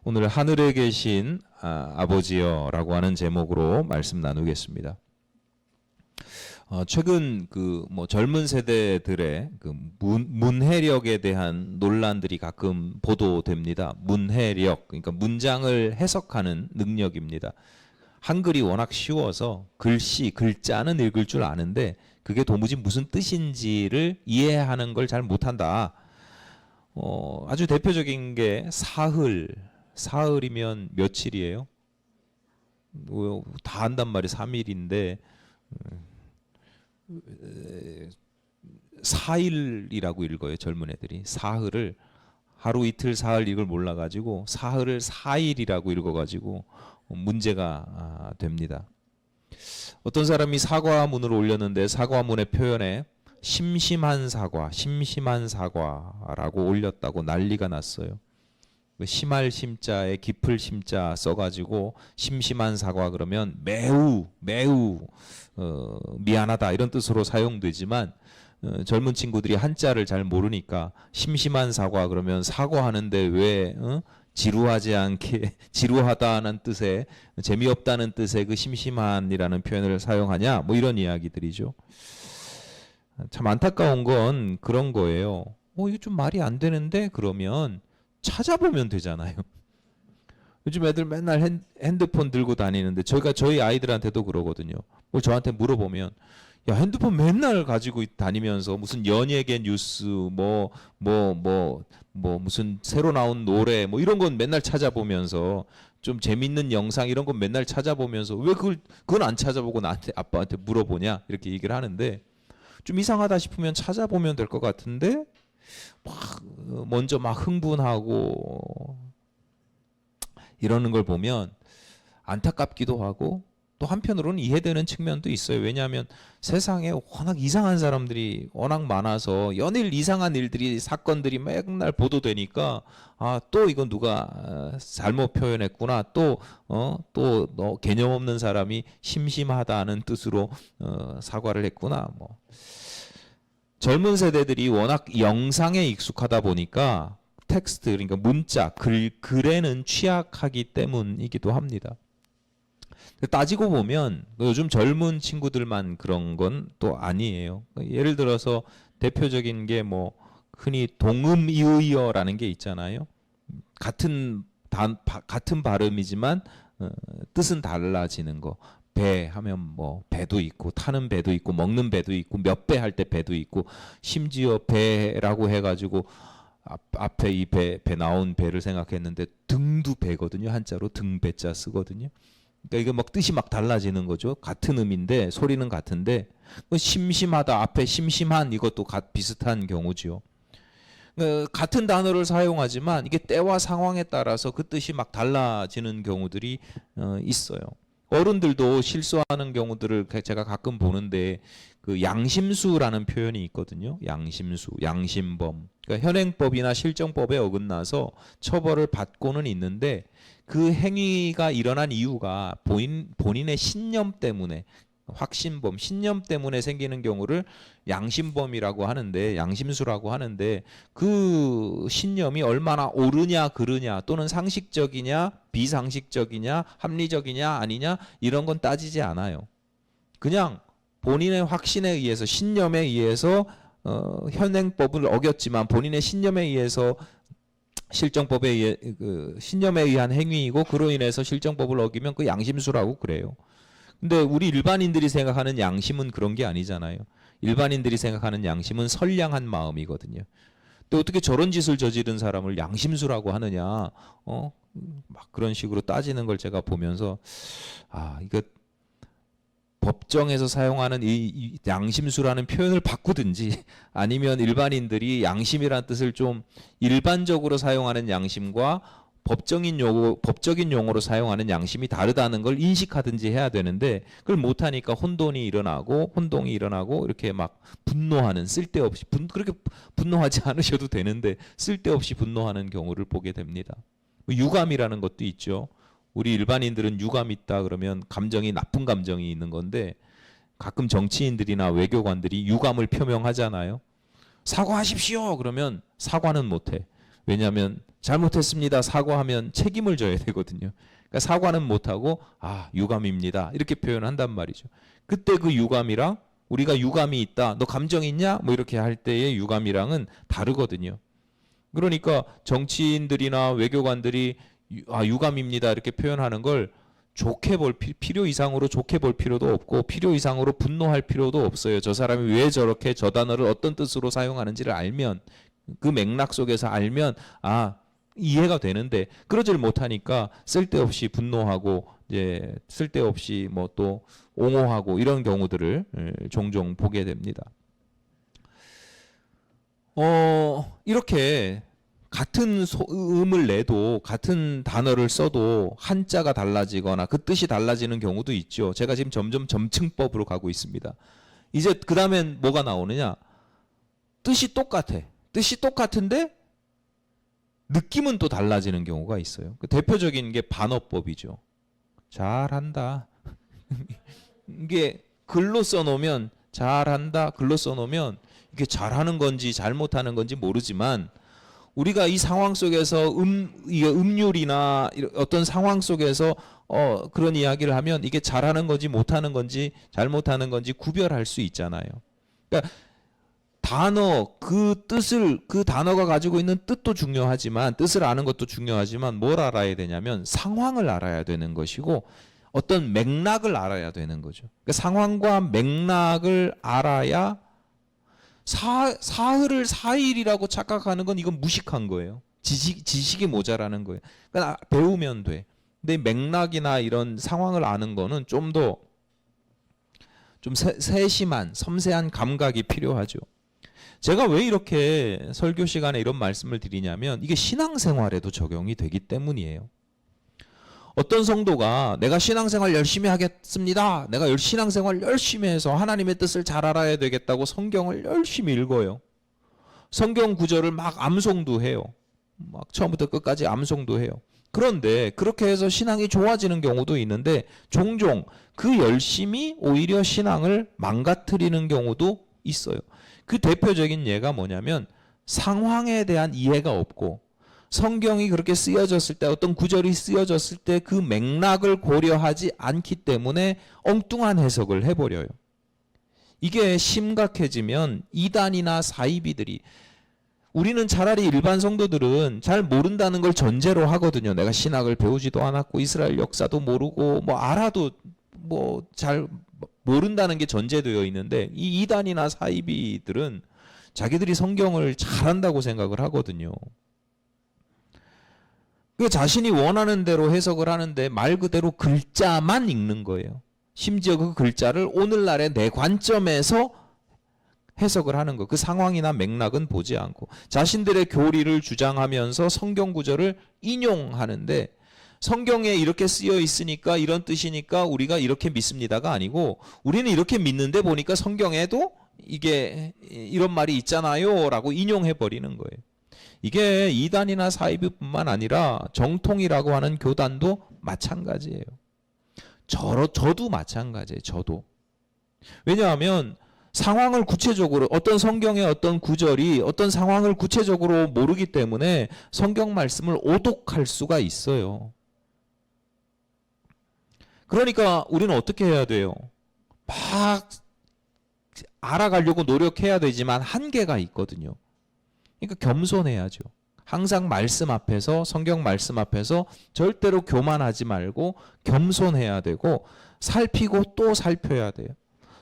오늘 하늘에 계신 아버지여라고 하는 제목으로 말씀 나누겠습니다. 최근 젊은 세대들의 문해력에 대한 논란들이 가끔 보도됩니다. 문해력, 그러니까 문장을 해석하는 능력입니다. 한글이 워낙 쉬워서 글자는 읽을 줄 아는데 그게 도무지 무슨 뜻인지를 이해하는 걸 잘 못한다. 아주 대표적인 게 사흘이면 며칠이에요? 다 한단 말이 3일인데 4일이라고 읽어요. 젊은 애들이 사흘을 하루 이틀 사흘 이걸 몰라가지고 사흘을 4일이라고 읽어가지고 문제가 됩니다. 어떤 사람이 사과문을 올렸는데 사과문의 표현에 심심한 사과라고 올렸다고 난리가 났어요. 심할 심자에 깊을 심자 써가지고 심심한 사과 그러면 매우 미안하다 이런 뜻으로 사용되지만 젊은 친구들이 한자를 잘 모르니까 심심한 사과 그러면 사과하는데 왜 지루하다는 뜻의 재미없다는 뜻의 그 심심한이라는 표현을 사용하냐 이런 이야기들이죠. 참 안타까운 건 그런 거예요. 이거 좀 말이 안 되는데 그러면 찾아보면 되잖아요. 요즘 애들 맨날 핸드폰 들고 다니는데 저희 아이들한테도 그러거든요. 저한테 물어보면 야 핸드폰 맨날 가지고 다니면서 무슨 연예계 뉴스 무슨 새로 나온 노래 이런 건 맨날 찾아보면서 좀 재밌는 영상 이런 건 맨날 찾아보면서 왜 그건 안 찾아보고 아빠한테 물어보냐 이렇게 얘기를 하는데 좀 이상하다 싶으면 찾아보면 될 것 같은데 먼저 흥분하고 이러는 걸 보면 안타깝기도 하고 또 한편으로는 이해되는 측면도 있어요. 왜냐하면 세상에 워낙 이상한 사람들이 워낙 많아서 연일 이상한 일들이 사건들이 맨날 보도되니까 또 이건 누가 잘못 표현했구나 또 너 개념 없는 사람이 심심하다는 뜻으로 사과를 했구나 젊은 세대들이 워낙 영상에 익숙하다 보니까 텍스트 그러니까 문자 글에는 취약하기 때문이기도 합니다. 따지고 보면 요즘 젊은 친구들만 그런 건 또 아니에요. 예를 들어서 대표적인 게 흔히 동음이의어라는 게 있잖아요. 같은 발음이지만 뜻은 달라지는 거. 배 하면 배도 있고 타는 배도 있고 먹는 배도 있고 몇 배 할 때 배도 있고 심지어 배라고 해가지고 앞에 이 배 나온 배를 생각했는데 등도 배거든요. 한자로 등배자 쓰거든요. 그러니까 이게 뜻이 달라지는 거죠. 같은 의미인데 소리는 같은데 심심하다 앞에 심심한 이것도 비슷한 경우죠. 같은 단어를 사용하지만 이게 때와 상황에 따라서 그 뜻이 달라지는 경우들이 있어요. 어른들도 실수하는 경우들을 제가 가끔 보는데 그 양심수라는 표현이 있거든요. 양심수, 양심범. 그러니까 현행법이나 실정법에 어긋나서 처벌을 받고는 있는데 그 행위가 일어난 이유가 본인의 신념 때문에 확신범, 신념 때문에 생기는 경우를 양심범이라고 하는데 양심수라고 하는데 그 신념이 얼마나 옳으냐 그르냐 또는 상식적이냐 비상식적이냐 합리적이냐 아니냐 이런 건 따지지 않아요. 그냥 본인의 확신에 의해서 신념에 의해서 현행법을 어겼지만 본인의 신념에 의해서 실정법에 의해 신념에 의한 행위이고 그로 인해서 실정법을 어기면 그 양심수라고 그래요. 근데 우리 일반인들이 생각하는 양심은 그런 게 아니잖아요. 일반인들이 생각하는 양심은 선량한 마음이거든요. 또 어떻게 저런 짓을 저지른 사람을 양심수라고 하느냐? 그런 식으로 따지는 걸 제가 보면서 이거 법정에서 사용하는 이 양심수라는 표현을 바꾸든지 아니면 일반인들이 양심이라는 뜻을 좀 일반적으로 사용하는 양심과 법적인 용어로 사용하는 양심이 다르다는 걸 인식하든지 해야 되는데 그걸 못하니까 혼동이 일어나고 이렇게 분노하는 쓸데없이 그렇게 분노하지 않으셔도 되는데 쓸데없이 분노하는 경우를 보게 됩니다. 유감이라는 것도 있죠. 우리 일반인들은 유감 있다 그러면 감정이 나쁜 감정이 있는 건데 가끔 정치인들이나 외교관들이 유감을 표명하잖아요. 사과하십시오 그러면 사과는 못해. 왜냐하면 잘못했습니다 사과하면 책임을 져야 되거든요. 그러니까 사과는 못하고 유감입니다 이렇게 표현한단 말이죠. 그때 그 유감이랑 우리가 유감이 있다 너 감정 있냐 뭐 이렇게 할 때의 유감이랑은 다르거든요. 그러니까 정치인들이나 외교관들이 유감입니다 이렇게 표현하는 걸 좋게 볼 필요 이상으로 좋게 볼 필요도 없고 필요 이상으로 분노할 필요도 없어요. 저 사람이 왜 저렇게 저 단어를 어떤 뜻으로 사용하는지를 알면 그 맥락 속에서 알면 이해가 되는데 그러질 못하니까 쓸데없이 분노하고 이제 쓸데없이 뭐 또 옹호하고 이런 경우들을 종종 보게 됩니다. 이렇게 같은 음을 내도 같은 단어를 써도 한자가 달라지거나 그 뜻이 달라지는 경우도 있죠. 제가 지금 점점 점층법으로 가고 있습니다. 이제 그 다음엔 뭐가 나오느냐? 뜻이 똑같아. 뜻이 똑같은데 느낌은 또 달라지는 경우가 있어요. 그 대표적인 게 반어법이죠. 잘한다. 이게 글로 써놓으면 잘한다. 글로 써놓으면 이게 잘하는 건지 잘못하는 건지 모르지만 우리가 이 상황 속에서 음률이나 어떤 상황 속에서 그런 이야기를 하면 이게 잘하는 건지 못하는 건지 잘못하는 건지 구별할 수 있잖아요. 그러니까 단어 그 뜻을 그 단어가 가지고 있는 뜻도 중요하지만 뜻을 아는 것도 중요하지만 뭘 알아야 되냐면 상황을 알아야 되는 것이고 어떤 맥락을 알아야 되는 거죠. 그러니까 상황과 맥락을 알아야 사흘을 4일이라고 착각하는 건 이건 무식한 거예요. 지식이 모자라는 거예요. 그러니까 배우면 돼. 근데 맥락이나 이런 상황을 아는 거는 좀 더 좀 세심한 섬세한 감각이 필요하죠. 제가 왜 이렇게 설교 시간에 이런 말씀을 드리냐면 이게 신앙생활에도 적용이 되기 때문이에요. 어떤 성도가 내가 신앙생활 열심히 하겠습니다. 내가 신앙생활 열심히 해서 하나님의 뜻을 잘 알아야 되겠다고 성경을 열심히 읽어요. 성경 구절을 막 암송도 해요. 막 처음부터 끝까지 암송도 해요. 그런데 그렇게 해서 신앙이 좋아지는 경우도 있는데 종종 그 열심이 오히려 신앙을 망가뜨리는 경우도 있어요. 그 대표적인 예가 뭐냐면 상황에 대한 이해가 없고 성경이 그렇게 쓰여졌을 때 어떤 구절이 쓰여졌을 때 그 맥락을 고려하지 않기 때문에 엉뚱한 해석을 해버려요. 이게 심각해지면 이단이나 사이비들이 우리는 차라리 일반 성도들은 잘 모른다는 걸 전제로 하거든요. 내가 신학을 배우지도 않았고 이스라엘 역사도 모르고 뭐 알아도 뭐 잘 모른다는 게 전제되어 있는데 이 이단이나 사이비들은 자기들이 성경을 잘한다고 생각을 하거든요. 그 자신이 원하는 대로 해석을 하는데 말 그대로 글자만 읽는 거예요. 심지어 그 글자를 오늘날의 내 관점에서 해석을 하는 거. 그 상황이나 맥락은 보지 않고 자신들의 교리를 주장하면서 성경 구절을 인용하는데 성경에 이렇게 쓰여 있으니까 이런 뜻이니까 우리가 이렇게 믿습니다가 아니고 우리는 이렇게 믿는데 보니까 성경에도 이게 이런 말이 있잖아요 라고 인용해 버리는 거예요. 이게 이단이나 사이비뿐만 아니라 정통이라고 하는 교단도 마찬가지예요. 저도 마찬가지예요. 저도. 왜냐하면 상황을 구체적으로 어떤 성경의 어떤 구절이 어떤 상황을 구체적으로 모르기 때문에 성경 말씀을 오독할 수가 있어요. 그러니까 우리는 어떻게 해야 돼요? 막 알아가려고 노력해야 되지만 한계가 있거든요. 그러니까 겸손해야죠. 항상 말씀 앞에서 성경 말씀 앞에서 절대로 교만하지 말고 겸손해야 되고 살피고 또 살펴야 돼요.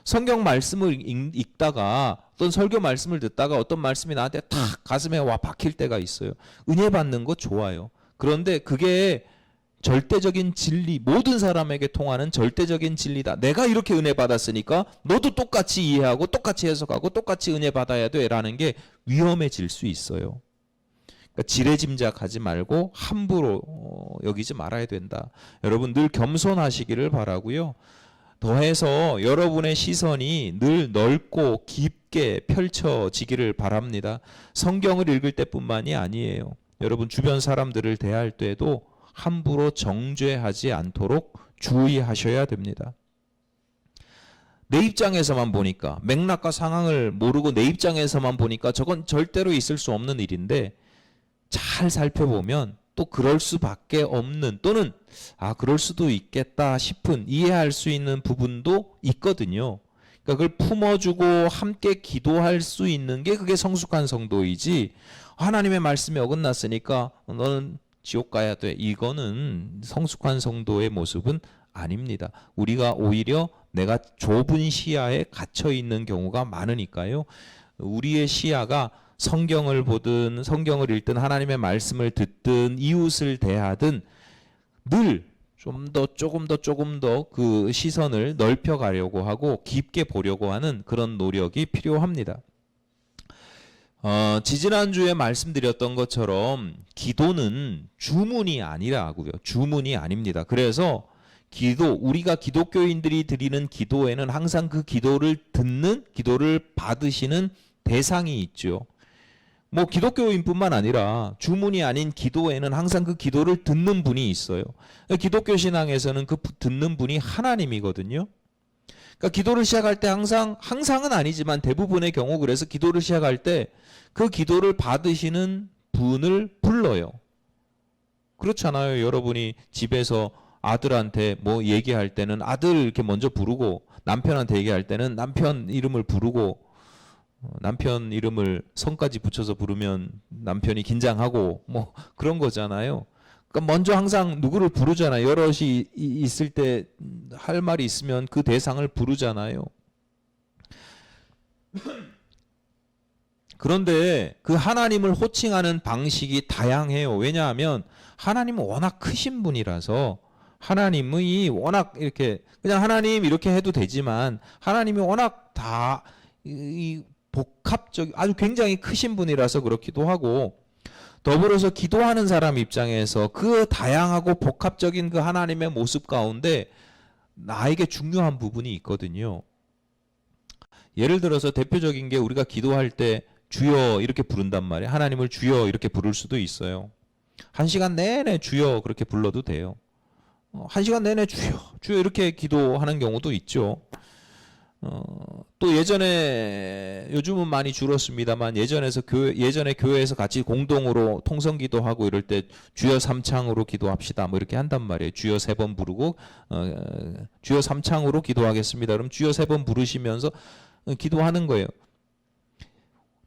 성경 말씀을 읽다가 어떤 설교 말씀을 듣다가 어떤 말씀이 나한테 탁 가슴에 와 박힐 때가 있어요. 은혜 받는 거 좋아요. 그런데 그게 절대적인 진리, 모든 사람에게 통하는 절대적인 진리다. 내가 이렇게 은혜 받았으니까 너도 똑같이 이해하고 똑같이 해석하고 똑같이 은혜 받아야 돼 라는 게 위험해질 수 있어요. 그러니까 지레짐작하지 말고 함부로 여기지 말아야 된다. 여러분 늘 겸손하시기를 바라고요. 더해서 여러분의 시선이 늘 넓고 깊게 펼쳐지기를 바랍니다. 성경을 읽을 때뿐만이 아니에요. 여러분 주변 사람들을 대할 때도 함부로 정죄하지 않도록 주의하셔야 됩니다. 내 입장에서만 보니까, 맥락과 상황을 모르고 내 입장에서만 보니까 저건 절대로 있을 수 없는 일인데, 잘 살펴보면 또 그럴 수밖에 없는, 또는 그럴 수도 있겠다 싶은, 이해할 수 있는 부분도 있거든요. 그러니까 그걸 품어주고 함께 기도할 수 있는 게 그게 성숙한 성도이지, 하나님의 말씀에 어긋났으니까 너는 지옥 가야 돼, 이거는 성숙한 성도의 모습은 아닙니다. 우리가 오히려 내가 좁은 시야에 갇혀 있는 경우가 많으니까요. 우리의 시야가 성경을 보든 성경을 읽든 하나님의 말씀을 듣든 이웃을 대하든 늘 조금 더 그 시선을 넓혀 가려고 하고 깊게 보려고 하는 그런 노력이 필요합니다. 지지난주에 말씀드렸던 것처럼 기도는 주문이 아니라고요. 주문이 아닙니다. 그래서 우리가 기독교인들이 드리는 기도에는 항상 그 기도를 듣는, 기도를 받으시는 대상이 있죠. 뭐 기독교인뿐만 아니라 주문이 아닌 기도에는 항상 그 기도를 듣는 분이 있어요. 기독교 신앙에서는 그 듣는 분이 하나님이거든요. 그러니까 기도를 시작할 때 항상은 아니지만 대부분의 경우, 그래서 기도를 시작할 때 그 기도를 받으시는 분을 불러요. 그렇잖아요. 여러분이 집에서 아들한테 뭐 얘기할 때는 아들 이렇게 먼저 부르고, 남편한테 얘기할 때는 남편 이름을 부르고, 남편 이름을 성까지 붙여서 부르면 남편이 긴장하고 뭐 그런 거잖아요. 그러니까 먼저 항상 누구를 부르잖아요. 여럿이 있을 때 할 말이 있으면 그 대상을 부르잖아요. 그런데 그 하나님을 호칭하는 방식이 다양해요. 왜냐하면 하나님은 워낙 크신 분이라서, 하나님이 워낙 이렇게 그냥 하나님 이렇게 해도 되지만, 하나님이 워낙 다 복합적, 아주 굉장히 크신 분이라서 그렇기도 하고, 더불어서 기도하는 사람 입장에서 그 다양하고 복합적인 그 하나님의 모습 가운데 나에게 중요한 부분이 있거든요. 예를 들어서 대표적인 게, 우리가 기도할 때 주여 이렇게 부른단 말이에요. 하나님을 주여 이렇게 부를 수도 있어요. 1시간 내내 주여 그렇게 불러도 돼요. 1시간 내내 주여 주여 이렇게 기도하는 경우도 있죠. 또 예전에, 요즘은 많이 줄었습니다만, 예전에 교회에서 같이 공동으로 통성기도하고 이럴 때 주여 삼창으로 기도합시다 뭐 이렇게 한단 말이에요. 주여 3번 부르고 주여 삼창으로 기도하겠습니다. 그럼 주여 3번 부르시면서 기도하는 거예요.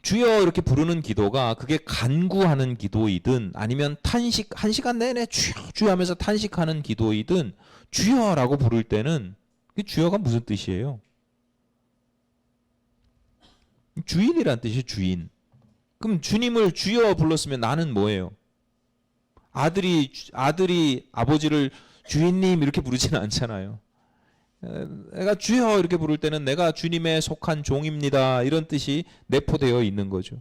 주여 이렇게 부르는 기도가 그게 간구하는 기도이든 아니면 1시간 내내 주여 주여 하면서 탄식하는 기도이든, 주여라고 부를 때는 그 주여가 무슨 뜻이에요? 주인이란 뜻이에요. 주인. 그럼 주님을 주여 불렀으면 나는 뭐예요? 아들이 아버지를 주인님 이렇게 부르지는 않잖아요. 내가 주여 이렇게 부를 때는 내가 주님에 속한 종입니다, 이런 뜻이 내포되어 있는 거죠.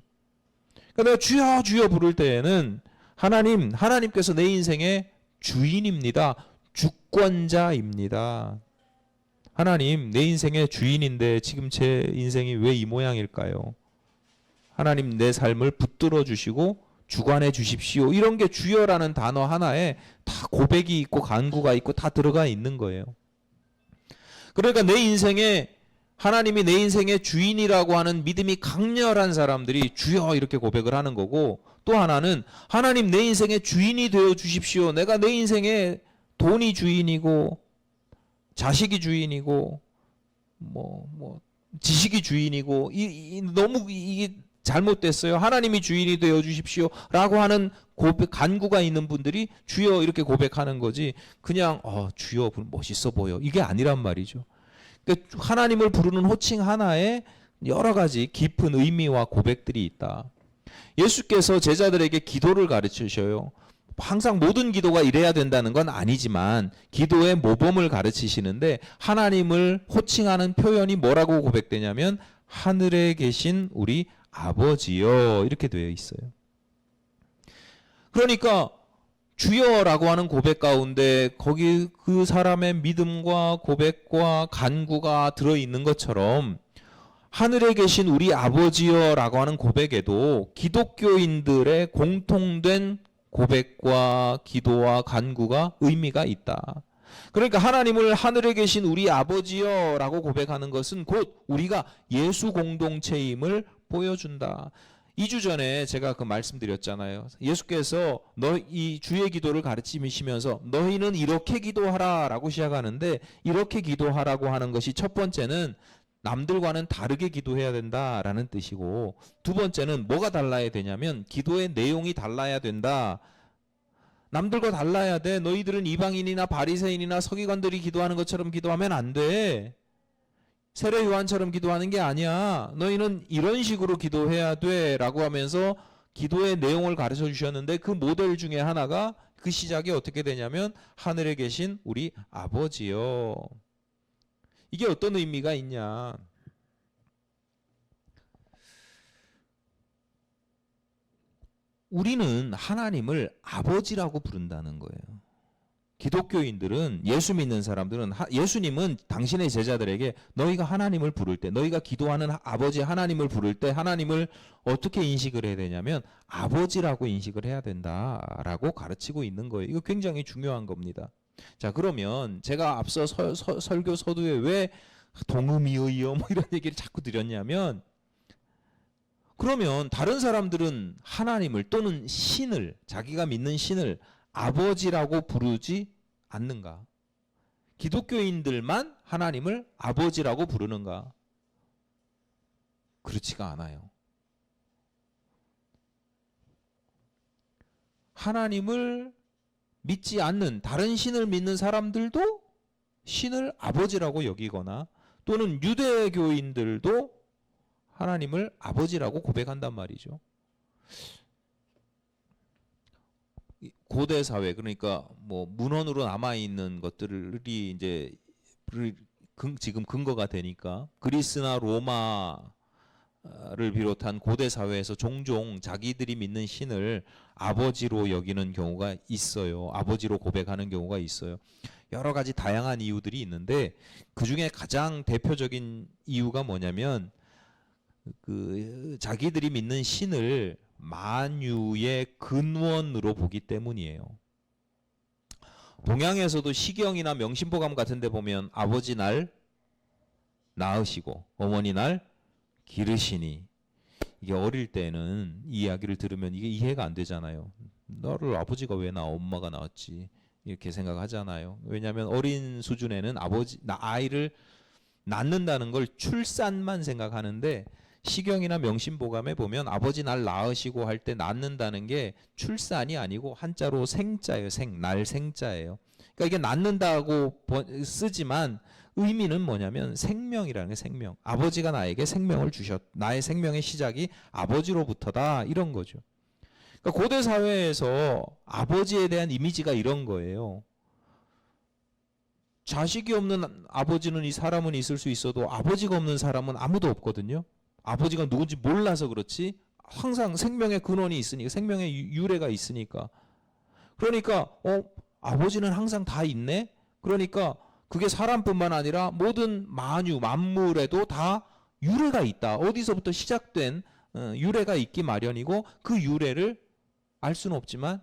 그러니까 내가 주여 주여 부를 때에는 하나님께서 내 인생의 주인입니다. 주권자입니다. 하나님, 내 인생의 주인인데 지금 제 인생이 왜 이 모양일까요? 하나님, 내 삶을 붙들어 주시고 주관해 주십시오. 이런 게 주여라는 단어 하나에 다 고백이 있고 간구가 있고 다 들어가 있는 거예요. 그러니까 하나님이 내 인생의 주인이라고 하는 믿음이 강렬한 사람들이 주여 이렇게 고백을 하는 거고, 또 하나는 하나님, 내 인생의 주인이 되어 주십시오. 내가 내 인생의 돈이 주인이고 자식이 주인이고 지식이 주인이고 너무 이게 잘못됐어요. 하나님이 주인이 되어 주십시오 라고 하는 간구가 있는 분들이 주여 이렇게 고백하는 거지, 그냥 주여 멋있어 보여, 이게 아니란 말이죠. 그러니까 하나님을 부르는 호칭 하나에 여러 가지 깊은 의미와 고백들이 있다. 예수께서 제자들에게 기도를 가르치셔요. 항상 모든 기도가 이래야 된다는 건 아니지만 기도의 모범을 가르치시는데, 하나님을 호칭하는 표현이 뭐라고 고백되냐면 하늘에 계신 우리 아버지여 이렇게 되어 있어요. 그러니까 주여라고 하는 고백 가운데 거기 그 사람의 믿음과 고백과 간구가 들어있는 것처럼, 하늘에 계신 우리 아버지여라고 하는 고백에도 기독교인들의 공통된 고백과 기도와 간구가 의미가 있다. 그러니까 하나님을 하늘에 계신 우리 아버지여 라고 고백하는 것은 곧 우리가 예수 공동체임을 보여준다. 2주 전에 제가 그 말씀드렸잖아요. 예수께서 이 주의 기도를 가르치시면서 너희는 이렇게 기도하라 라고 시작하는데, 이렇게 기도하라고 하는 것이 첫 번째는 남들과는 다르게 기도해야 된다라는 뜻이고, 두 번째는 뭐가 달라야 되냐면 기도의 내용이 달라야 된다. 남들과 달라야 돼. 너희들은 이방인이나 바리새인이나 서기관들이 기도하는 것처럼 기도하면 안 돼. 세례 요한처럼 기도하는 게 아니야. 너희는 이런 식으로 기도해야 돼 라고 하면서 기도의 내용을 가르쳐 주셨는데, 그 모델 중에 하나가 그 시작이 어떻게 되냐면 하늘에 계신 우리 아버지요. 이게 어떤 의미가 있냐. 우리는 하나님을 아버지라고 부른다는 거예요. 기독교인들은, 예수 믿는 사람들은, 예수님은 당신의 제자들에게 너희가 하나님을 부를 때, 너희가 기도하는 아버지 하나님을 부를 때 하나님을 어떻게 인식을 해야 되냐면 아버지라고 인식을 해야 된다라고 가르치고 있는 거예요. 이거 굉장히 중요한 겁니다. 자, 그러면 제가 앞서 설교 서두에 왜 동음이어이어 뭐 이런 얘기를 자꾸 드렸냐면, 그러면 다른 사람들은 하나님을 또는 신을, 자기가 믿는 신을 아버지라고 부르지 않는가? 기독교인들만 하나님을 아버지라고 부르는가? 그렇지가 않아요. 하나님을 믿지 않는, 다른 신을 믿는 사람들도 신을 아버지라고 여기거나, 또는 유대교인들도 하나님을 아버지라고 고백한단 말이죠. 고대 사회, 그러니까 뭐 문헌으로 남아 있는 것들이 이제 지금 근거가 되니까, 그리스나 로마를 비롯한 고대 사회에서 종종 자기들이 믿는 신을 아버지로 여기는 경우가 있어요. 아버지로 고백하는 경우가 있어요. 여러 가지 다양한 이유들이 있는데, 그 중에 가장 대표적인 이유가 뭐냐면, 자기들이 믿는 신을 만유의 근원으로 보기 때문이에요. 동양에서도 시경이나 명심보감 같은 데 보면 아버지 날 낳으시고 어머니 날 기르시니, 이게 어릴 때는 이 이야기를 들으면 이게 이해가 안 되잖아요. 너를 아버지가 왜 낳아? 엄마가 낳았지. 이렇게 생각하잖아요. 왜냐하면 어린 수준에는 아이를 낳는다는 걸 출산만 생각하는데, 시경이나 명심보감에 보면 아버지 날 낳으시고 할 때 낳는다는 게 출산이 아니고 한자로 생자예요. 날 생자예요. 그러니까 이게 낳는다고 쓰지만 의미는 뭐냐면 생명이라는 게 생명. 아버지가 나에게 생명을 나의 생명의 시작이 아버지로부터다, 이런 거죠. 그러니까 고대 사회에서 아버지에 대한 이미지가 이런 거예요. 자식이 없는 아버지는, 이 사람은 있을 수 있어도 아버지가 없는 사람은 아무도 없거든요. 아버지가 누군지 몰라서 그렇지 항상 생명의 근원이 있으니까, 생명의 유래가 있으니까. 그러니까 아버지는 항상 다 있네. 그러니까 그게 사람뿐만 아니라 모든 만물에도 다 유래가 있다. 어디서부터 시작된 유래가 있기 마련이고, 그 유래를 알 수는 없지만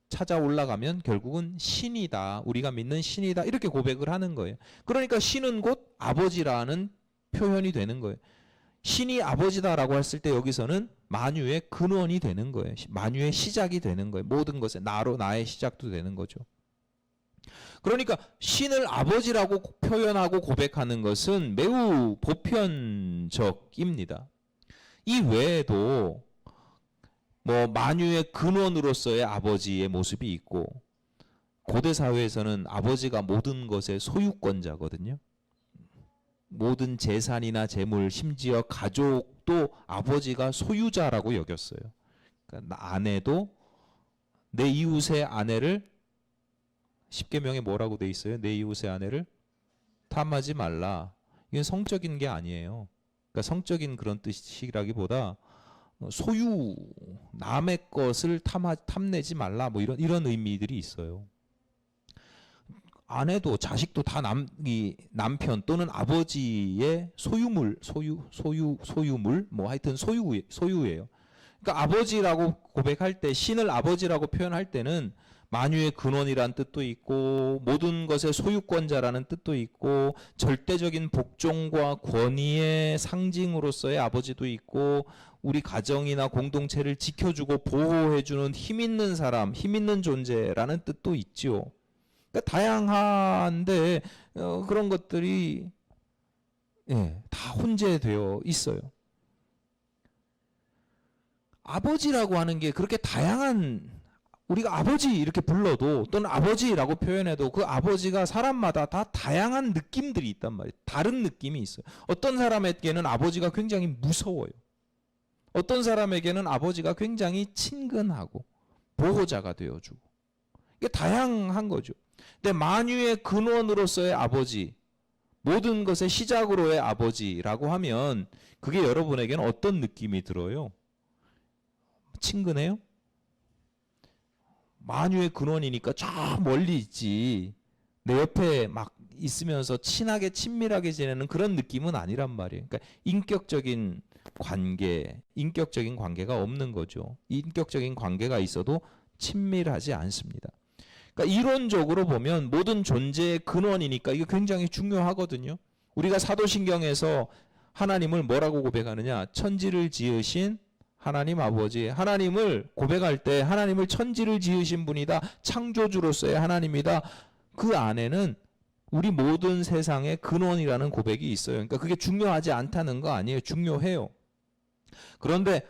찾아 올라가면 결국은 신이다. 우리가 믿는 신이다. 이렇게 고백을 하는 거예요. 그러니까 신은 곧 아버지라는 표현이 되는 거예요. 신이 아버지다라고 했을 때 여기서는 만유의 근원이 되는 거예요. 만유의 시작이 되는 거예요. 모든 것에 나의 시작도 되는 거죠. 그러니까 신을 아버지라고 표현하고 고백하는 것은 매우 보편적입니다. 이 외에도 뭐 만유의 근원으로서의 아버지의 모습이 있고, 고대 사회에서는 아버지가 모든 것의 소유권자거든요. 모든 재산이나 재물, 심지어 가족도 아버지가 소유자라고 여겼어요. 그러니까 아내도, 내 이웃의 아내를, 십계명에 뭐라고 돼 있어요? 내 이웃의 아내를 탐하지 말라. 이건 성적인 게 아니에요. 그러니까 성적인 그런 뜻이라기보다 소유, 남의 것을 탐내지 말라, 뭐 이런 의미들이 있어요. 아내도 자식도 다 남편 또는 아버지의 소유물, 뭐 하여튼 소유예요. 그러니까 아버지라고 고백할 때, 신을 아버지라고 표현할 때는 만유의 근원이란 뜻도 있고 모든 것의 소유권자라는 뜻도 있고 절대적인 복종과 권위의 상징으로서의 아버지도 있고 우리 가정이나 공동체를 지켜주고 보호해주는 힘 있는 사람, 힘 있는 존재라는 뜻도 있지요. 그러니까 다양한데 그런 것들이 다 혼재되어 있어요. 아버지라고 하는 게 그렇게 다양한, 우리가 아버지 이렇게 불러도 또는 아버지라고 표현해도 그 아버지가 사람마다 다 다양한 느낌들이 있단 말이에요. 다른 느낌이 있어요. 어떤 사람에게는 아버지가 굉장히 무서워요. 어떤 사람에게는 아버지가 굉장히 친근하고 보호자가 되어주고, 이게 다양한 거죠. 근데 만유의 근원으로서의 아버지, 모든 것의 시작으로의 아버지라고 하면 그게 여러분에게는 어떤 느낌이 들어요? 친근해요? 만유의 근원이니까 저 멀리 있지, 내 옆에 막 있으면서 친하게 친밀하게 지내는 그런 느낌은 아니란 말이에요. 그러니까 인격적인 관계가 없는 거죠. 인격적인 관계가 있어도 친밀하지 않습니다. 그러니까 이론적으로 보면 모든 존재의 근원이니까 이게 굉장히 중요하거든요. 우리가 사도신경에서 하나님을 뭐라고 고백하느냐? 천지를 지으신 하나님 아버지, 하나님을 고백할 때 하나님을 천지를 지으신 분이다, 창조주로서의 하나님이다. 그 안에는 우리 모든 세상의 근원이라는 고백이 있어요. 그러니까 그게 중요하지 않다는 거 아니에요. 중요해요. 그런데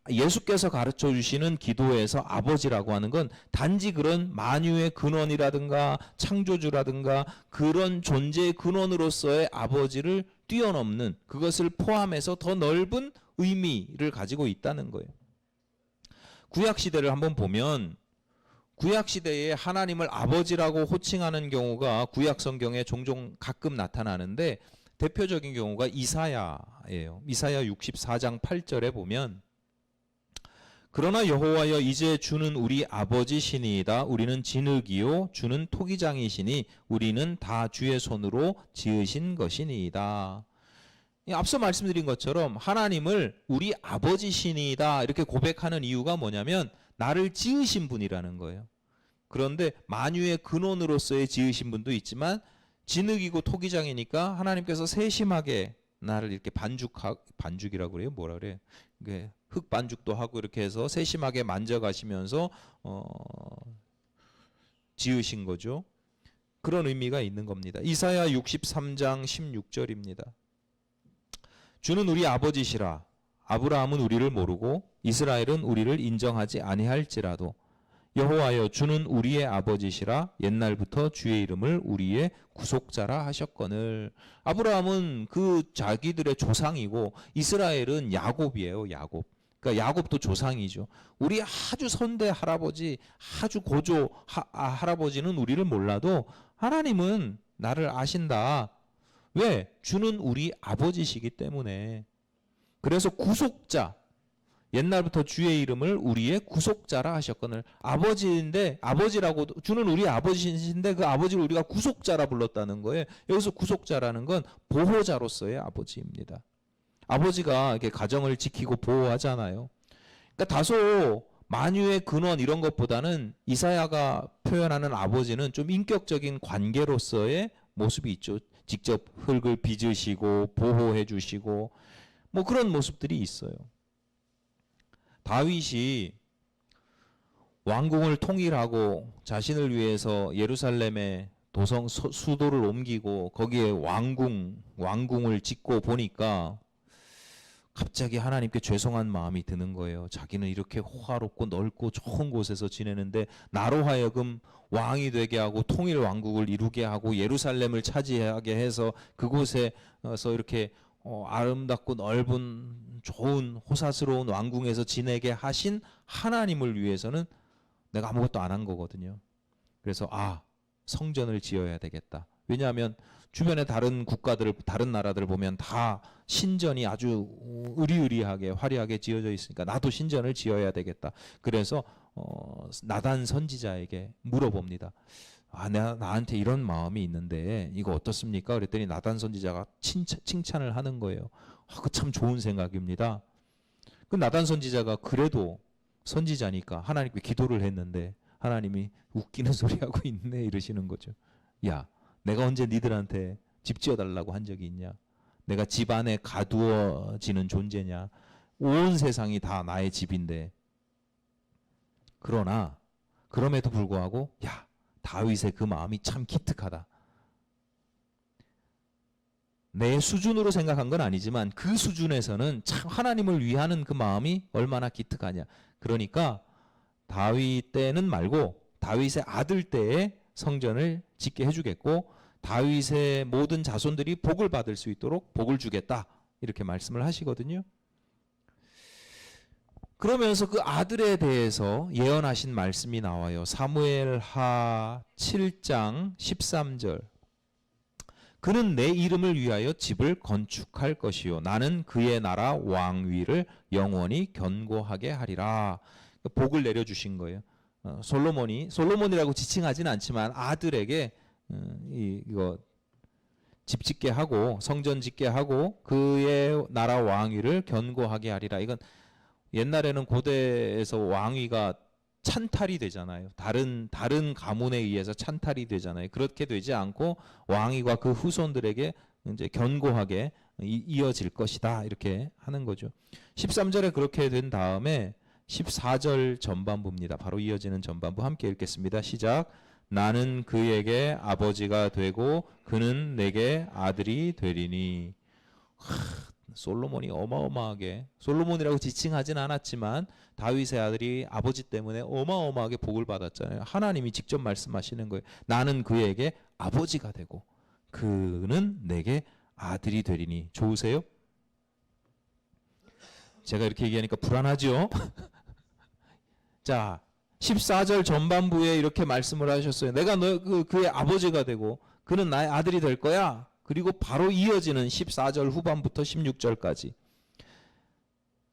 예수께서 가르쳐 주시는 기도에서 아버지라고 하는 건 단지 그런 만유의 근원이라든가 창조주라든가 그런 존재의 근원으로서의 아버지를 뛰어넘는, 그것을 포함해서 더 넓은 의미를 가지고 있다는 거예요. 구약시대를 한번 보면 구약시대에 하나님을 아버지라고 호칭하는 경우가 구약성경에 종종 가끔 나타나는데 대표적인 경우가 이사야예요. 이사야 64장 8절에 보면 그러나 여호와여 이제 주는 우리 아버지시니이다. 우리는 진흙이요 주는 토기장이시니 우리는 다 주의 손으로 지으신 것이니이다. 앞서 말씀드린 것처럼 하나님을 우리 아버지시니이다 이렇게 고백하는 이유가 뭐냐면 나를 지으신 분이라는 거예요. 그런데 만유의 근원으로서의 지으신 분도 있지만 진흙이고 토기장이니까 하나님께서 세심하게 나를 이렇게 반죽이라고 그래요. 뭐라 그래요? 흙 반죽도 하고 이렇게 해서 세심하게 만져가시면서 지으신 거죠. 그런 의미가 있는 겁니다. 이사야 63장 16절입니다. 주는 우리 아버지시라. 아브라함은 우리를 모르고 이스라엘은 우리를 인정하지 아니할지라도 여호와여 주는 우리의 아버지시라. 옛날부터 주의 이름을 우리의 구속자라 하셨거늘. 아브라함은 그 자기들의 조상이고 이스라엘은 야곱이에요. 야곱. 그러니까 야곱도 조상이죠. 우리 아주 선대 할아버지, 아주 고조 할아버지는 우리를 몰라도 하나님은 나를 아신다. 왜? 주는 우리 아버지시기 때문에. 그래서 구속자, 옛날부터 주의 이름을 우리의 구속자라 하셨거늘. 아버지인데, 아버지라고, 주는 우리 아버지신데 그 아버지를 우리가 구속자라 불렀다는 거예요. 여기서 구속자라는 건 보호자로서의 아버지입니다. 아버지가 이렇게 가정을 지키고 보호하잖아요. 그러니까 다소 만유의 근원 이런 것보다는 이사야가 표현하는 아버지는 좀 인격적인 관계로서의 모습이 있죠. 직접 흙을 빚으시고 보호해 주시고 뭐 그런 모습들이 있어요. 다윗이 왕궁을 통일하고 자신을 위해서 예루살렘에 수도를 옮기고 거기에 왕궁을 짓고 보니까 갑자기 하나님께 죄송한 마음이 드는 거예요. 자기는 이렇게 호화롭고 넓고 좋은 곳에서 지내는데 나로 하여금 왕이 되게 하고 통일 왕국을 이루게 하고 예루살렘을 차지하게 해서 그곳에서 이렇게 아름답고 넓은 좋은 호사스러운 왕궁에서 지내게 하신 하나님을 위해서는 내가 아무것도 안 한 거거든요. 그래서 성전을 지어야 되겠다. 왜냐하면 주변의 다른 국가들, 다른 나라들 보면 다 신전이 아주 으리으리하게 화려하게 지어져 있으니까 나도 신전을 지어야 되겠다. 그래서 나단 선지자에게 물어봅니다. 나한테 이런 마음이 있는데 이거 어떻습니까? 그랬더니 나단 선지자가 칭찬을 하는 거예요. 그 참 좋은 생각입니다. 그 나단 선지자가 그래도 선지자니까 하나님께 기도를 했는데 하나님이 웃기는 소리 하고 있네 이러시는 거죠. 야, 내가 언제 니들한테 집 지어달라고 한 적이 있냐? 내가 집 안에 가두어지는 존재냐? 온 세상이 다 나의 집인데. 그러나 그럼에도 불구하고 야, 다윗의 그 마음이 참 기특하다. 내 수준으로 생각한 건 아니지만 그 수준에서는 참 하나님을 위하는 그 마음이 얼마나 기특하냐. 그러니까 다윗 때는 말고 다윗의 아들 때에 성전을 짓게 해주겠고 다윗의 모든 자손들이 복을 받을 수 있도록 복을 주겠다. 이렇게 말씀을 하시거든요. 그러면서 그 아들에 대해서 예언하신 말씀이 나와요. 사무엘하 7장 13절. 그는 내 이름을 위하여 집을 건축할 것이요 나는 그의 나라 왕위를 영원히 견고하게 하리라. 복을 내려주신 거예요. 솔로몬이라고 지칭하지는 않지만 아들에게 이거 집 짓게 하고 성전 짓게 하고 그의 나라 왕위를 견고하게 하리라. 이건 옛날에는 고대에서 왕위가 찬탈이 되잖아요. 다른 가문에 의해서 찬탈이 되잖아요. 그렇게 되지 않고 왕위가 그 후손들에게 이제 견고하게 이어질 것이다. 이렇게 하는 거죠. 13절에 그렇게 된 다음에 14절 전반부입니다. 바로 이어지는 전반부 함께 읽겠습니다. 시작. 나는 그에게 아버지가 되고 그는 내게 아들이 되리니. 솔로몬이 어마어마하게, 솔로몬이라고 지칭하진 않았지만 다윗의 아들이 아버지 때문에 어마어마하게 복을 받았잖아요. 하나님이 직접 말씀하시는 거예요. 나는 그에게 아버지가 되고 그는 내게 아들이 되리니. 좋으세요? 제가 이렇게 얘기하니까 불안하죠? 자, 14절 전반부에 이렇게 말씀을 하셨어요. 내가 그의 아버지가 되고 그는 나의 아들이 될 거야. 그리고 바로 이어지는 14절 후반부터 16절까지.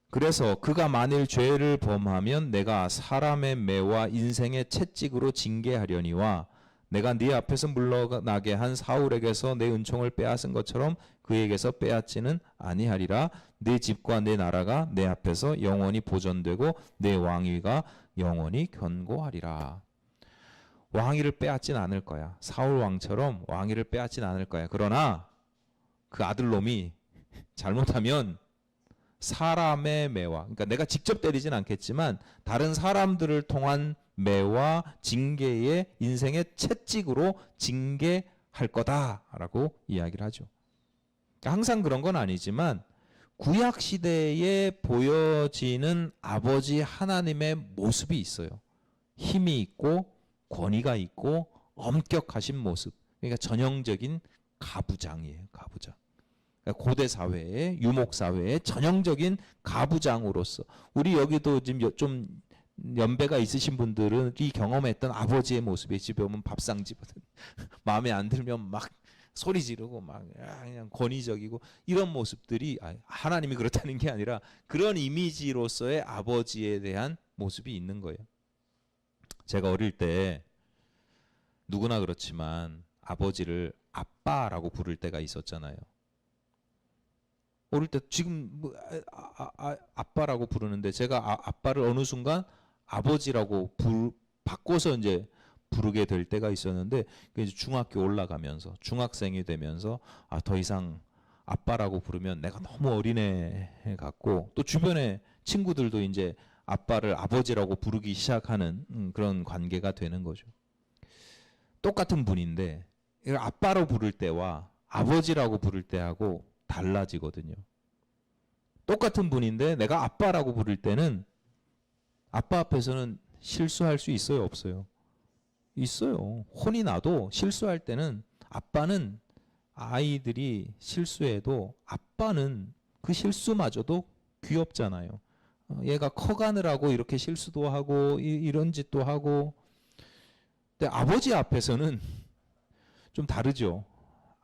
그래서 그가 만일 죄를 범하면 내가 사람의 매와 인생의 채찍으로 징계하려니와 내가 네 앞에서 물러나게 한 사울에게서 내 은총을 빼앗은 것처럼 그에게서 빼앗지는 아니하리라. 네 집과 내 나라가 내 앞에서 영원히 보존되고 내 왕위가 영원히 견고하리라. 왕위를 빼앗진 않을 거야. 사울 왕처럼 왕위를 빼앗진 않을 거야. 그러나 그 아들놈이 잘못하면 사람의 매와, 그러니까 내가 직접 때리진 않겠지만 다른 사람들을 통한 매와 징계의 인생의 채찍으로 징계할 거다라고 이야기를 하죠. 그러니까 항상 그런 건 아니지만 구약 시대에 보여지는 아버지 하나님의 모습이 있어요. 힘이 있고 권위가 있고 엄격하신 모습. 그러니까 전형적인 가부장이에요. 가부장. 그러니까 고대 사회의 유목 사회의 전형적인 가부장으로서 우리 여기도 지금 좀 연배가 있으신 분들이 경험했던 아버지의 모습이 집에 오면 밥상 집거든. 마음에 안 들면 막 소리 지르고 막 그냥 권위적이고 이런 모습들이 하나님이 그렇다는 게 아니라 그런 이미지로서의 아버지에 대한 모습이 있는 거예요. 제가 어릴 때 누구나 그렇지만 아버지를 아빠라고 부를 때가 있었잖아요. 어릴 때 지금 아빠라고 부르는데 제가 아빠를 어느 순간 아버지라고 바꿔서 이제 부르게 될 때가 있었는데 이제 중학교 올라가면서 중학생이 되면서 더 이상 아빠라고 부르면 내가 너무 어린애 같고 또 주변에 친구들도 이제 아빠를 아버지라고 부르기 시작하는 그런 관계가 되는 거죠. 똑같은 분인데 아빠로 부를 때와 아버지라고 부를 때하고 달라지거든요. 똑같은 분인데 내가 아빠라고 부를 때는 아빠 앞에서는 실수할 수 있어요, 없어요? 있어요. 혼이 나도 실수할 때는 아빠는 아이들이 실수해도 아빠는 그 실수마저도 귀엽잖아요. 얘가 커가느라고 이렇게 실수도 하고 이런 짓도 하고. 근데 아버지 앞에서는 좀 다르죠.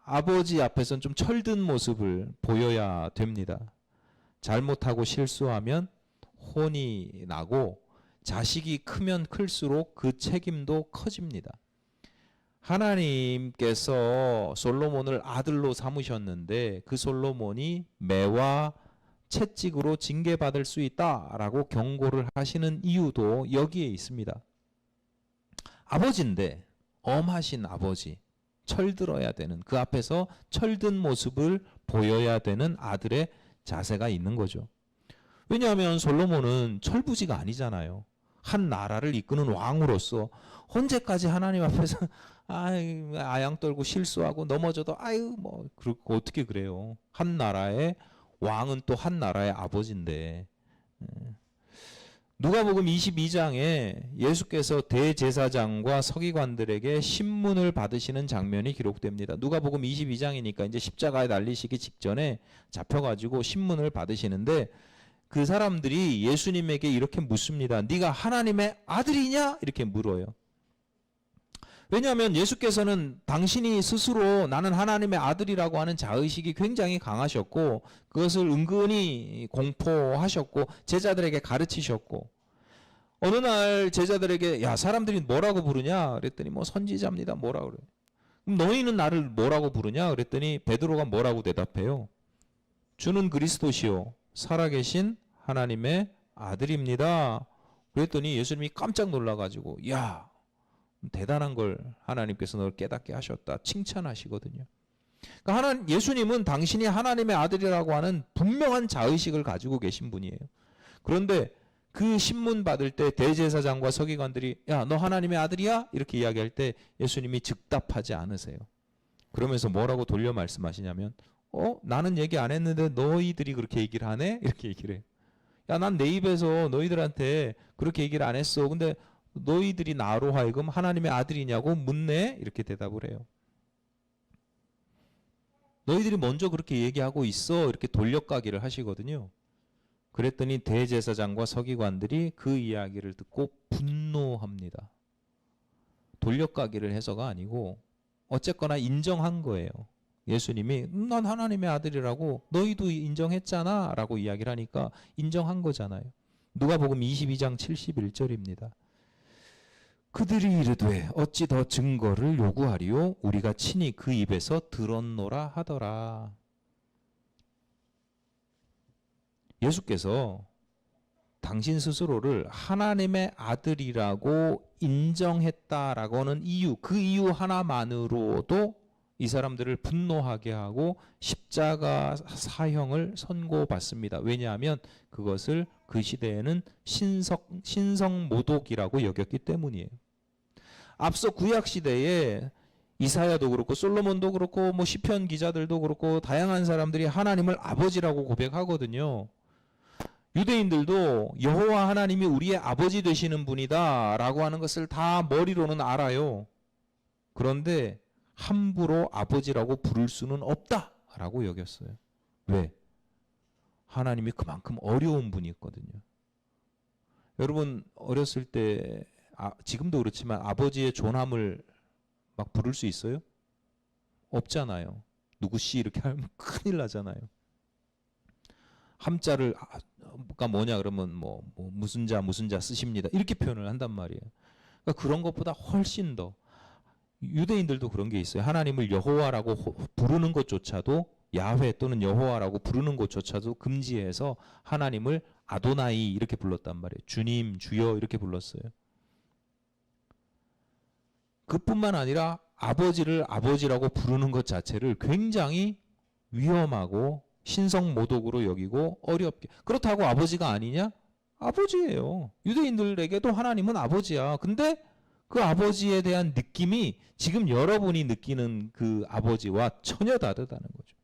아버지 앞에서는 좀 철든 모습을 보여야 됩니다. 잘못하고 실수하면 혼이 나고 자식이 크면 클수록 그 책임도 커집니다. 하나님께서 솔로몬을 아들로 삼으셨는데 그 솔로몬이 매와 채찍으로 징계받을 수 있다라고 경고를 하시는 이유도 여기에 있습니다. 아버지인데, 엄하신 아버지, 철들어야 되는, 그 앞에서 철든 모습을 보여야 되는 아들의 자세가 있는 거죠. 왜냐하면 솔로몬은 철부지가 아니잖아요. 한 나라를 이끄는 왕으로서 언제까지 하나님 앞에서 아양 떨고 실수하고 넘어져도 뭐 그렇고 어떻게 그래요. 한 나라의 왕은 또 한 나라의 아버지인데. 누가복음 22장에 예수께서 대제사장과 서기관들에게 신문을 받으시는 장면이 기록됩니다. 누가복음 22장이니까 이제 십자가에 달리시기 직전에 잡혀가지고 신문을 받으시는데, 그 사람들이 예수님에게 이렇게 묻습니다. 네가 하나님의 아들이냐? 이렇게 물어요. 왜냐하면 예수께서는 당신이 스스로 나는 하나님의 아들이라고 하는 자의식이 굉장히 강하셨고, 그것을 은근히 공포하셨고 제자들에게 가르치셨고, 어느 날 제자들에게 야, 사람들이 뭐라고 부르냐? 그랬더니 뭐 선지자입니다. 뭐라고 그래? 그럼 너희는 나를 뭐라고 부르냐? 그랬더니 베드로가 뭐라고 대답해요? 주는 그리스도시요 살아계신 하나님의 아들입니다. 그랬더니 예수님이 깜짝 놀라가지고 야, 대단한 걸 하나님께서 널 깨닫게 하셨다 칭찬하시거든요. 그러니까 예수님은 당신이 하나님의 아들이라고 하는 분명한 자의식을 가지고 계신 분이에요. 그런데 그 신문 받을 때 대제사장과 서기관들이 야, 너 하나님의 아들이야? 이렇게 이야기할 때 예수님이 즉답하지 않으세요. 그러면서 뭐라고 돌려 말씀하시냐면 나는 얘기 안 했는데 너희들이 그렇게 얘기를 하네? 이렇게 얘기를 해요. 야, 난 내 입에서 너희들한테 그렇게 얘기를 안 했어. 근데 너희들이 나로 하여금 하나님의 아들이냐고 묻네? 이렇게 대답을 해요. 너희들이 먼저 그렇게 얘기하고 있어. 이렇게 돌려가기를 하시거든요. 그랬더니 대제사장과 서기관들이 그 이야기를 듣고 분노합니다. 돌려가기를 해서가 아니고 어쨌거나 인정한 거예요. 예수님이 난 하나님의 아들이라고 너희도 인정했잖아 라고 이야기를 하니까 인정한 거잖아요. 누가복음 22장 71절입니다. 그들이 이르되 어찌 더 증거를 요구하리요? 우리가 친히 그 입에서 들었노라 하더라. 예수께서 당신 스스로를 하나님의 아들이라고 인정했다라고 하는 이유, 그 이유 하나만으로도 이 사람들을 분노하게 하고 십자가 사형을 선고받습니다. 왜냐하면 그것을 그 시대에는 신성모독이라고 여겼기 때문이에요. 앞서 구약 시대에 이사야도 그렇고 솔로몬도 그렇고 뭐 시편 기자들도 그렇고 다양한 사람들이 하나님을 아버지라고 고백하거든요. 유대인들도 여호와 하나님이 우리의 아버지 되시는 분이다 라고 하는 것을 다 머리로는 알아요. 그런데 함부로 아버지라고 부를 수는 없다 라고 여겼어요. 왜? 하나님이 그만큼 어려운 분이었거든요. 여러분 어렸을 때 지금도 그렇지만 아버지의 존함을 막 부를 수 있어요? 없잖아요. 누구씨 이렇게 하면 큰일 나잖아요. 함자가 뭐냐 그러면 뭐 무슨 자 쓰십니다. 이렇게 표현을 한단 말이에요. 그러니까 그런 것보다 훨씬 더 유대인들도 그런 게 있어요. 하나님을 여호와라고 부르는 것조차도 야훼 또는 여호와라고 부르는 것조차도 금지해서 하나님을 아도나이 이렇게 불렀단 말이에요. 주님, 주여 이렇게 불렀어요. 그뿐만 아니라 아버지를 아버지라고 부르는 것 자체를 굉장히 위험하고 신성모독으로 여기고 어렵게. 그렇다고 아버지가 아니냐? 아버지예요. 유대인들에게도 하나님은 아버지야. 근데 그 아버지에 대한 느낌이 지금 여러분이 느끼는 그 아버지와 전혀 다르다는 거죠.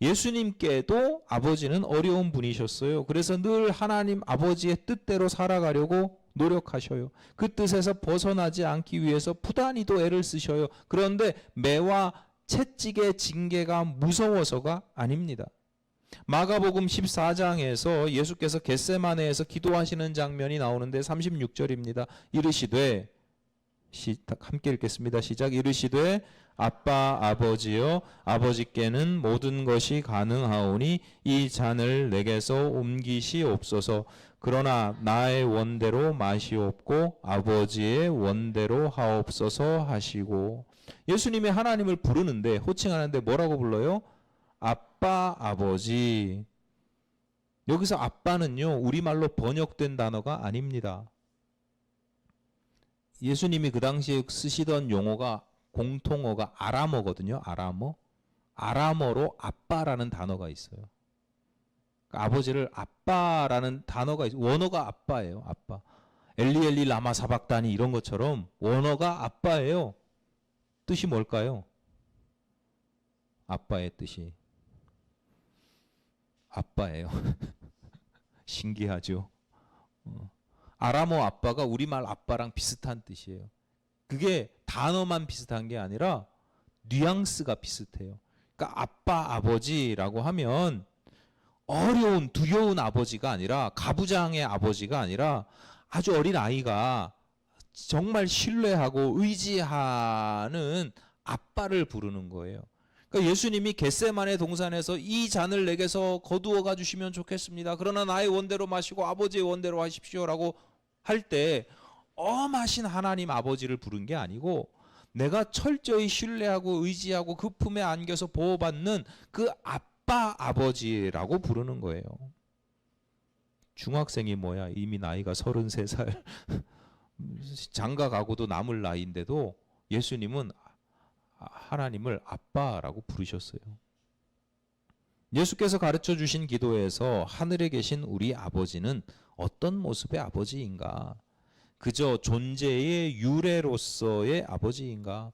예수님께도 아버지는 어려운 분이셨어요. 그래서 늘 하나님 아버지의 뜻대로 살아가려고 노력하셔요. 그 뜻에서 벗어나지 않기 위해서 부단히도 애를 쓰셔요. 그런데 매와 채찍의 징계가 무서워서가 아닙니다. 마가복음 14장에서 예수께서 겟세마네에서 기도하시는 장면이 나오는데 36절입니다. 이르시되 함께 읽겠습니다. 시작. 이르시되 아빠 아버지여 아버지께는 모든 것이 가능하오니 이 잔을 내게서 옮기시옵소서. 그러나 나의 원대로 마시옵고 아버지의 원대로 하옵소서 하시고. 예수님이 하나님을 부르는데 호칭하는데 뭐라고 불러요? 아빠 아버지. 여기서 아빠는요, 우리말로 번역된 단어가 아닙니다. 예수님이 그 당시에 쓰시던 용어가 공통어가 아람어거든요. 아람어. 아람어로 아빠라는 단어가 있어요. 그러니까 아버지를 아빠라는 단어가 있어요. 원어가 아빠예요. 아빠. 엘리 엘리 라마 사박다니 이런 것처럼 원어가 아빠예요. 뜻이 뭘까요? 아빠의 뜻이 아빠예요. 신기하죠. 아람어 아빠가 우리말 아빠랑 비슷한 뜻이에요. 그게 단어만 비슷한 게 아니라 뉘앙스가 비슷해요. 그러니까 아빠 아버지라고 하면 어려운 두려운 아버지가 아니라 가부장의 아버지가 아니라 아주 어린 아이가 정말 신뢰하고 의지하는 아빠를 부르는 거예요. 그러니까 예수님이 겟세마네 동산에서 이 잔을 내게서 거두어가 주시면 좋겠습니다. 그러나 나의 원대로 마시고 아버지의 원대로 하십시오라고 할 때 엄하신 하나님 아버지를 부른 게 아니고 내가 철저히 신뢰하고 의지하고 그 품에 안겨서 보호받는 그 아빠 아버지라고 부르는 거예요. 중학생이 뭐야? 이미 나이가 33살 장가 가고도 남을 나이인데도 예수님은 하나님을 아빠라고 부르셨어요. 예수께서 가르쳐 주신 기도에서 하늘에 계신 우리 아버지는 어떤 모습의 아버지인가? 그저 존재의 유래로서의 아버지인가?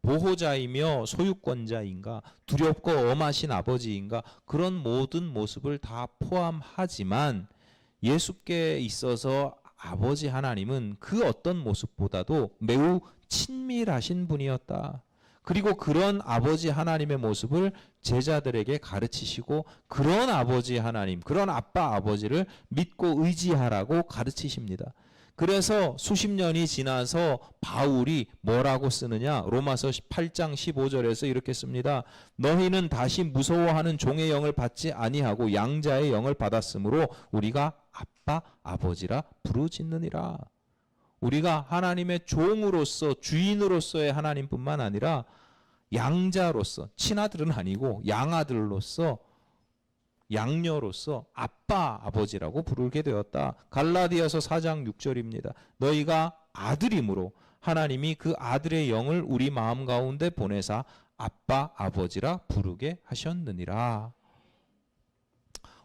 보호자이며 소유권자인가? 두렵고 엄하신 아버지인가? 그런 모든 모습을 다 포함하지만 예수께 있어서 아버지 하나님은 그 어떤 모습보다도 매우 친밀하신 분이었다. 그리고 그런 아버지 하나님의 모습을 제자들에게 가르치시고 그런 아버지 하나님, 그런 아빠 아버지를 믿고 의지하라고 가르치십니다. 그래서 수십 년이 지나서 바울이 뭐라고 쓰느냐? 로마서 8장 15절에서 이렇게 씁니다. 너희는 다시 무서워하는 종의 영을 받지 아니하고 양자의 영을 받았으므로 우리가 아빠 아버지라 부르짖느니라. 우리가 하나님의 종으로서 주인으로서의 하나님뿐만 아니라 양자로서 친아들은 아니고 양아들로서 양녀로서 아빠 아버지라고 부르게 되었다. 갈라디아서 4장 6절입니다. 너희가 아들이므로 하나님이 그 아들의 영을 우리 마음 가운데 보내사 아빠 아버지라 부르게 하셨느니라.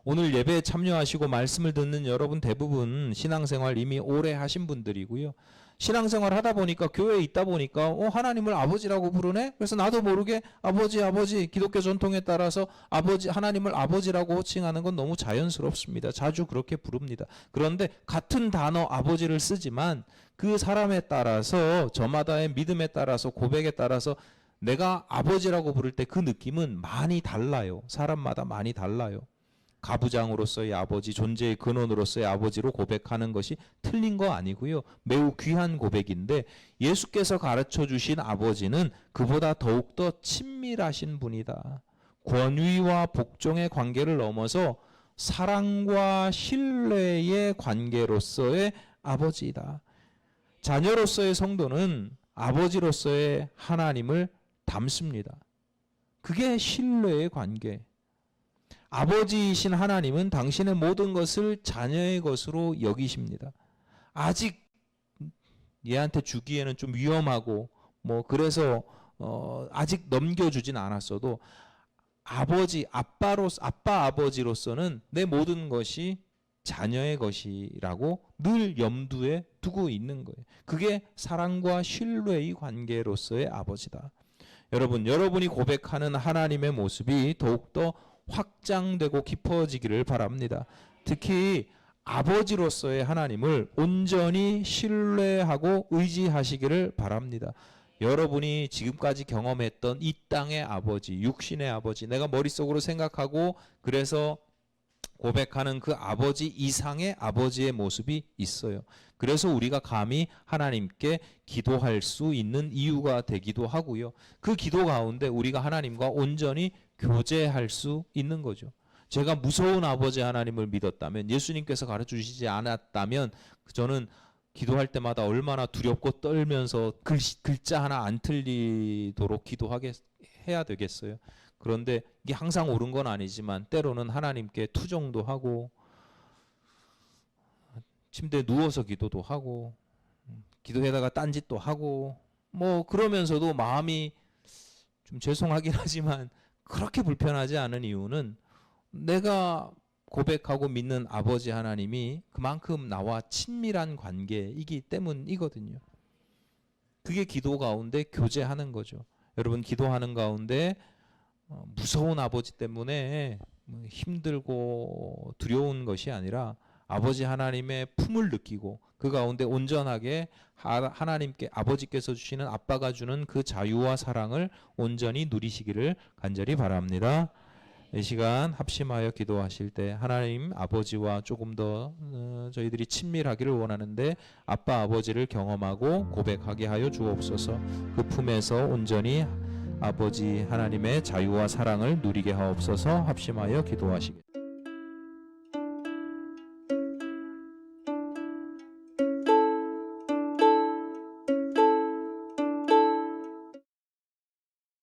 오늘 예배에 참여하시고 말씀을 듣는 여러분 대부분 신앙생활 이미 오래 하신 분들이고요. 신앙생활 하다 보니까 교회에 있다 보니까 하나님을 아버지라고 부르네? 그래서 나도 모르게 아버지 기독교 전통에 따라서 아버지 하나님을 아버지라고 호칭하는 건 너무 자연스럽습니다. 자주 그렇게 부릅니다. 그런데 같은 단어 아버지를 쓰지만 그 사람에 따라서 저마다의 믿음에 따라서 고백에 따라서 내가 아버지라고 부를 때 그 느낌은 많이 달라요. 사람마다 많이 달라요. 가부장으로서의 아버지, 존재의 근원으로서의 아버지로 고백하는 것이 틀린 거 아니고요. 매우 귀한 고백인데 예수께서 가르쳐 주신 아버지는 그보다 더욱더 친밀하신 분이다. 권위와 복종의 관계를 넘어서 사랑과 신뢰의 관계로서의 아버지이다. 자녀로서의 성도는 아버지로서의 하나님을 닮습니다. 그게 신뢰의 관계. 아버지이신 하나님은 당신의 모든 것을 자녀의 것으로 여기십니다. 아직 얘한테 주기에는 좀 위험하고 그래서 아직 넘겨주진 않았어도 아빠 아버지로서는 내 모든 것이 자녀의 것이라고 늘 염두에 두고 있는 거예요. 그게 사랑과 신뢰의 관계로서의 아버지다. 여러분이 고백하는 하나님의 모습이 더욱더 확장되고 깊어지기를 바랍니다. 특히 아버지로서의 하나님을 온전히 신뢰하고 의지하시기를 바랍니다. 여러분이 지금까지 경험했던 이 땅의 아버지, 육신의 아버지, 내가 머릿속으로 생각하고 그래서 고백하는 그 아버지 이상의 아버지의 모습이 있어요. 그래서 우리가 감히 하나님께 기도할 수 있는 이유가 되기도 하고요. 그 기도 가운데 우리가 하나님과 온전히 교제할 수 있는 거죠. 제가 무서운 아버지 하나님을 믿었다면, 예수님께서 가르쳐 주시지 않았다면 저는 기도할 때마다 얼마나 두렵고 떨면서 글자 하나 안 틀리도록 해야 되겠어요. 그런데 이게 항상 옳은 건 아니지만 때로는 하나님께 투정도 하고 침대에 누워서 기도도 하고 기도에다가 딴짓도 하고 뭐 그러면서도 마음이 좀 죄송하긴 하지만 그렇게 불편하지 않은 이유는 내가 고백하고 믿는 아버지 하나님이 그만큼 나와 친밀한 관계이기 때문이거든요. 그게 기도 가운데 교제하는 거죠. 여러분 기도하는 가운데 무서운 아버지 때문에 힘들고 두려운 것이 아니라 아버지 하나님의 품을 느끼고 그 가운데 온전하게 하나님께 아버지께서 주시는 아빠가 주는 그 자유와 사랑을 온전히 누리시기를 간절히 바랍니다. 이 시간 합심하여 기도하실 때 하나님 아버지와 조금 더 저희들이 친밀하기를 원하는데 아빠 아버지를 경험하고 고백하게 하여 주옵소서. 그 품에서 온전히 아버지 하나님의 자유와 사랑을 누리게 하옵소서. 합심하여 기도하시겠습니다.